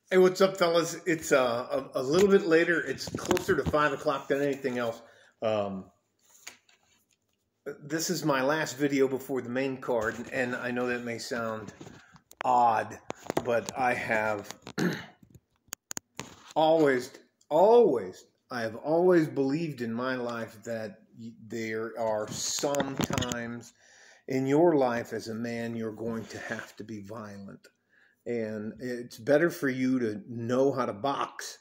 Hey, what's up, fellas? It's a little bit later. It's closer to 5 o'clock than anything else. Um, this is my last video before the main card, and I know that may sound odd, but I have always, I have always believed in my life that there are some times in your life as a man you're going to have to be violent. And it's better for you to know how to box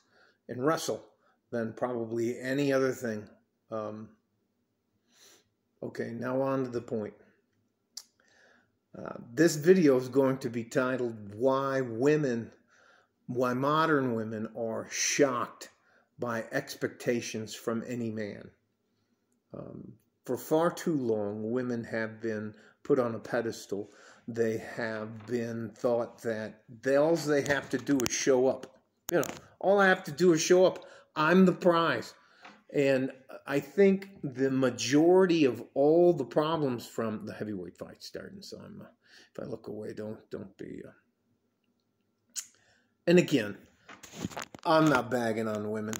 and wrestle than probably any other thing. Okay, now on to the point. This video is going to be titled why modern women are shocked by expectations from any man. For far too long, women have been put on a pedestal. They have been thought that all they have to do is show up. You know, all I have to do is show up. I'm the prize. And I think the majority of all the problems from the heavyweight fight starting. So if I look away, don't be. And again, I'm not bagging on women.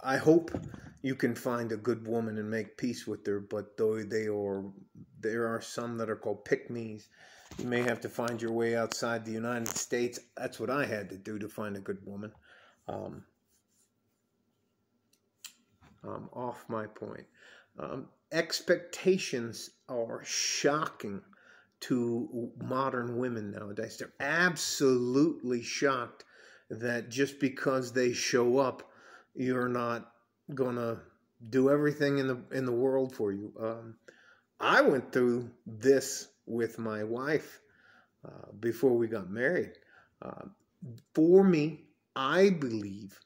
I hope you can find a good woman and make peace with her, but though there are some that are called pick-me's. You may have to find your way outside the United States. That's what I had to do to find a good woman. Off my point. Expectations are shocking to modern women nowadays. They're absolutely shocked that just because they show up, you're not gonna do everything in the world for you. I went through this with my wife before we got married. For me, I believe,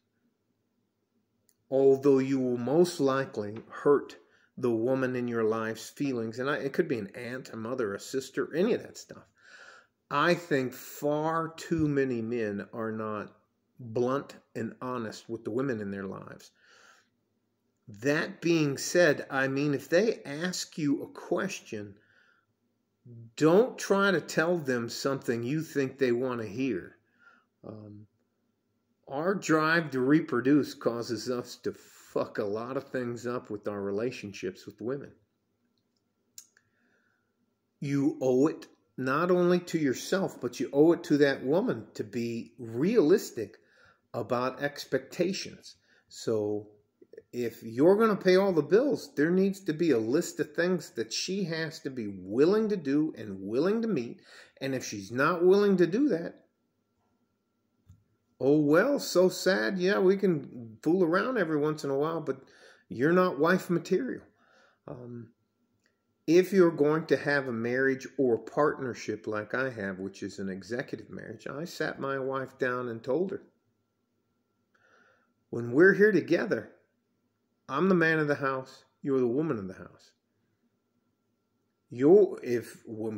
although you will most likely hurt the woman in your life's feelings, and it could be an aunt, a mother, a sister, any of that stuff. I think far too many men are not blunt and honest with the women in their lives. That being said, I mean, if they ask you a question, don't try to tell them something you think they want to hear. Our drive to reproduce causes us to fuck a lot of things up with our relationships with women. You owe it not only to yourself, but you owe it to that woman to be realistic about expectations. So if you're going to pay all the bills, there needs to be a list of things that she has to be willing to do and willing to meet. And if she's not willing to do that, oh, well, so sad. Yeah, we can fool around every once in a while, but you're not wife material. If you're going to have a marriage or partnership like I have, which is an executive marriage, I sat my wife down and told her, when we're here together, I'm the man of the house, you're the woman of the house.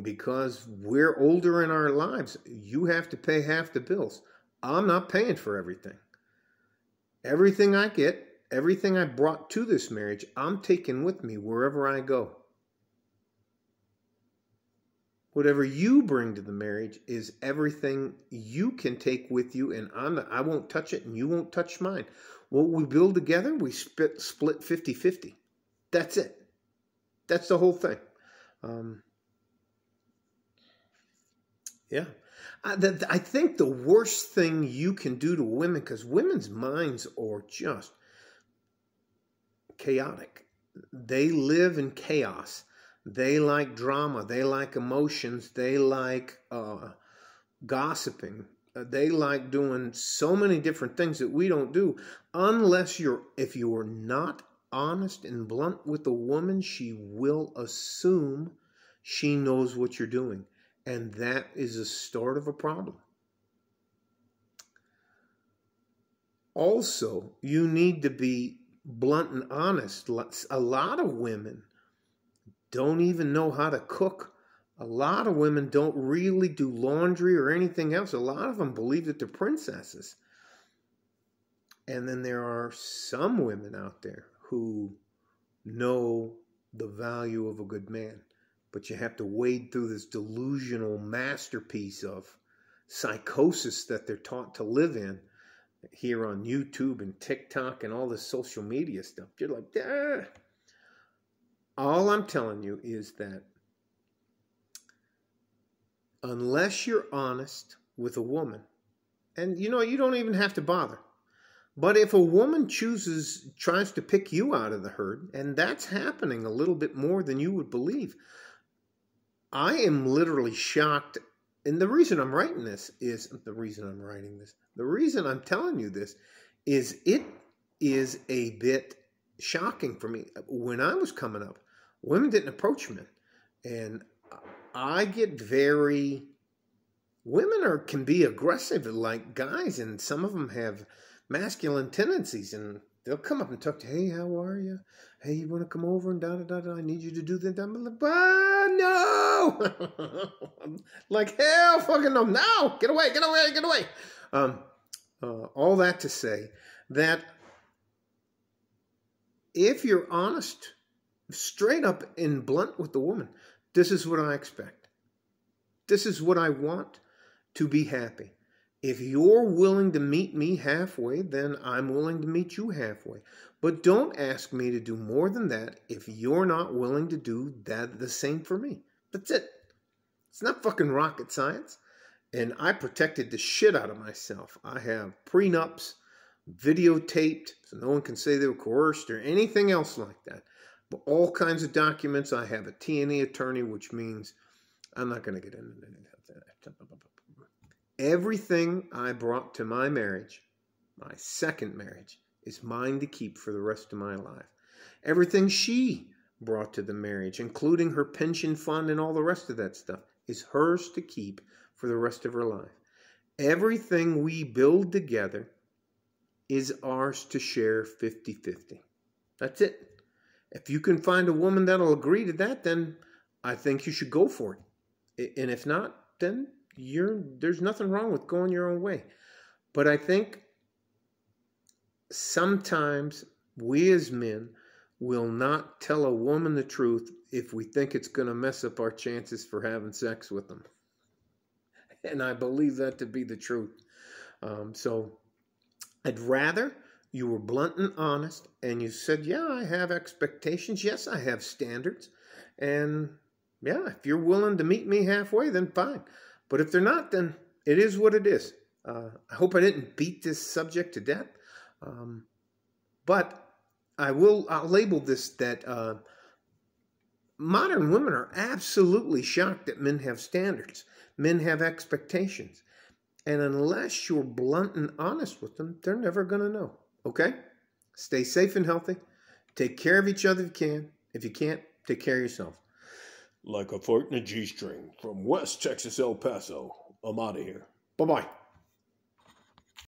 Because we're older in our lives, you have to pay half the bills. I'm not paying for everything. Everything I get, everything I brought to this marriage, I'm taking with me wherever I go. Whatever you bring to the marriage is everything you can take with you, and I won't touch it and you won't touch mine. What we build together, we split 50-50. That's it. That's the whole thing. Yeah. I think the worst thing you can do to women, because women's minds are just chaotic. They live in chaos. They like drama. They like emotions. They like gossiping. They like doing so many different things that we don't do. If you're not honest and blunt with a woman, she will assume she knows what you're doing. And that is the start of a problem. Also, you need to be blunt and honest. A lot of women don't even know how to cook. A lot of women don't really do laundry or anything else. A lot of them believe that they're princesses. And then there are some women out there who know the value of a good man. But you have to wade through this delusional masterpiece of psychosis that they're taught to live in here on YouTube and TikTok and all this social media stuff. You're like, ah. All I'm telling you is that unless you're honest with a woman, and you don't even have to bother. But if a woman tries to pick you out of the herd, and that's happening a little bit more than you would believe, I am literally shocked. And the reason I'm writing this, the reason I'm telling you this is it is a bit shocking for me. When I was coming up, women didn't approach men. And I get women can be aggressive like guys, and some of them have masculine tendencies, and they'll come up and talk to, hey, how are you? Hey, you want to come over and da-da-da-da, I need you to do that. I'm like, no! Like, hell fucking no, get away. All that to say that if you're honest, straight up and blunt with the woman, this is what I expect. This is what I want to be happy. If you're willing to meet me halfway, then I'm willing to meet you halfway. But don't ask me to do more than that if you're not willing to do the same for me. That's it. It's not fucking rocket science. And I protected the shit out of myself. I have prenups, videotaped, so no one can say they were coerced or anything else like that. But all kinds of documents. I have a T&E attorney, which means I'm not going to get into that. Everything I brought to my marriage, my second marriage, is mine to keep for the rest of my life. Everything she brought to the marriage, including her pension fund and all the rest of that stuff, is hers to keep for the rest of her life. Everything we build together is ours to share 50-50. That's it. If you can find a woman that'll agree to that, then I think you should go for it. And if not, then there's nothing wrong with going your own way. But I think sometimes we as men will not tell a woman the truth if we think it's going to mess up our chances for having sex with them. And I believe that to be the truth. So I'd rather you were blunt and honest and you said, yeah, I have expectations. Yes, I have standards. And yeah, if you're willing to meet me halfway, then fine. But if they're not, then it is what it is. I hope I didn't beat this subject to death. But I'll label this that modern women are absolutely shocked that men have standards. Men have expectations. And unless you're blunt and honest with them, they're never going to know. Okay? Stay safe and healthy. Take care of each other if you can. If you can't, take care of yourself. Like a fart in a G-string from West Texas, El Paso. I'm out of here. Bye-bye.